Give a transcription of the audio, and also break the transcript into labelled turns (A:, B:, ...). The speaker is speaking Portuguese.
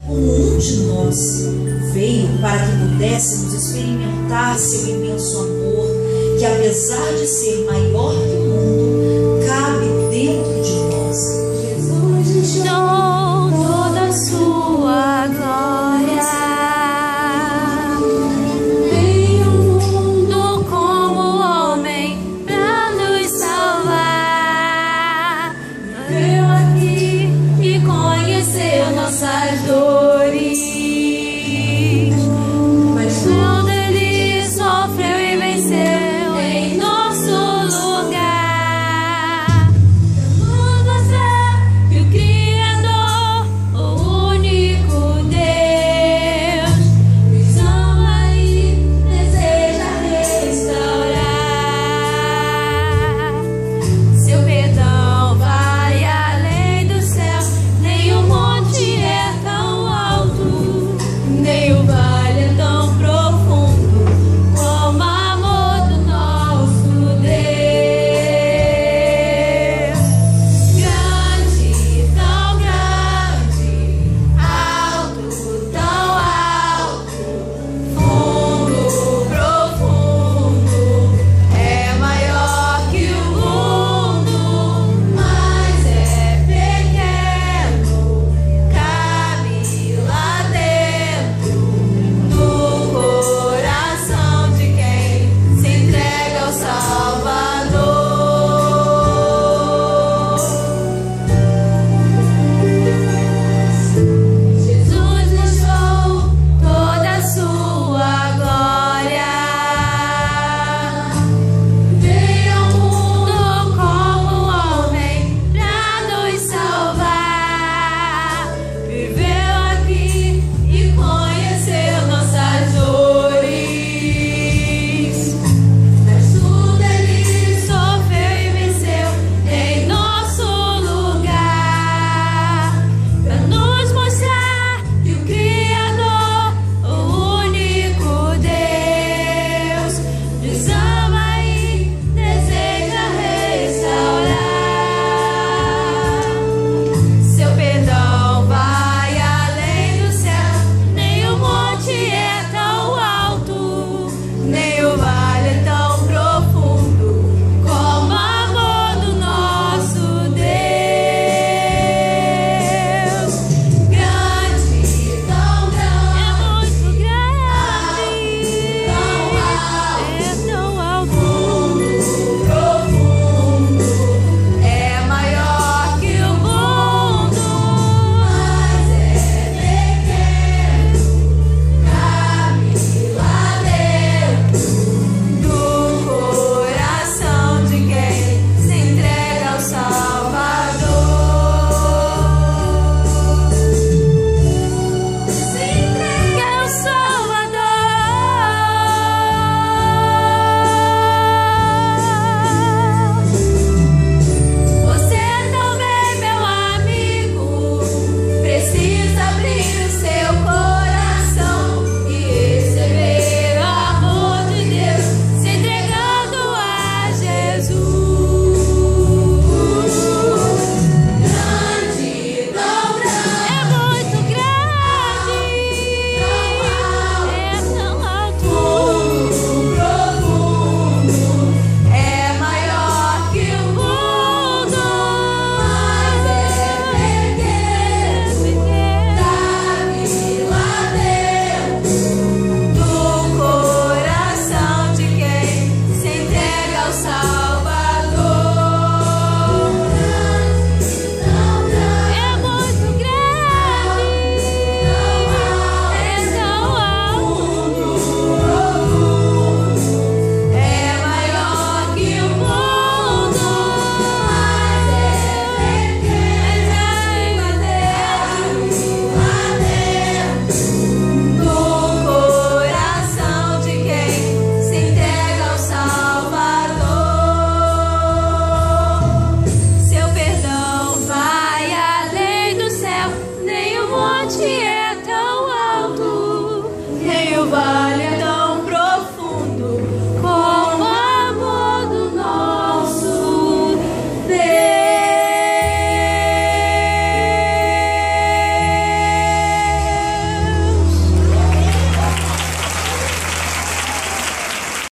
A: como um de nós, veio para que pudéssemos experimentar seu imenso amor, que apesar de ser maior que o mundo, cabe dentro de nós. Jesus te dou toda a sua glória. Veio ao mundo como homem pra nos salvar. Veio aqui e conheceu nossas dores. Mas tudo ele sofreu e venceu em nosso lugar. Vamos mostrar que o Criador, o único Deus, nos ama e deseja restaurar. Seu perdão vai além do céu, nem o monte é tão alto, nem o vale é tão profundo como o amor do nosso Deus. Grande, tão grande, alto, tão alto, fundo, profundo, é maior que o mundo, mas é pequeno, cabe lá dentro do coração de quem se entrega ao Salvador. Jesus nos deu toda a sua glória. Veio ao mundo como homem pra nos salvar. Viveu aqui e conheceu nossas dores. Mas tudo ele sofreu e venceu em nosso lugar, pra nos mostrar que o Criador, o único Deus, nos ama e deseja restaurar. Seu perdão vai além do céu, nem o monte é tão alto, nem o vale é tão profundo como o amor do nosso Deus. Grande, tão grande, é muito grande, tão alto, é tão alto, profundo, é maior que o mundo, mas é pequeno, cabe lá dentro do coração de quem se entrega ao Salvador. Se entrega ao Salvador. Você também, meu amigo, precisa abrir o seu coração e receber o amor de Deus, se entregando a Jesus. Grande, tão grande, é muito grande, tão alto, profundo, é maior que o mundo, mas é pequeno, cabe lá dentro do coração de quem se entrega ao Salvador. Tão grande, é muito grande, é tão alto, profundo, é maior que o mundo, mas é pequeno, lá dentro do coração de quem se entrega ao Salvador. Seu perdão vai além do céu, nem o monte é tão alto, nem o vale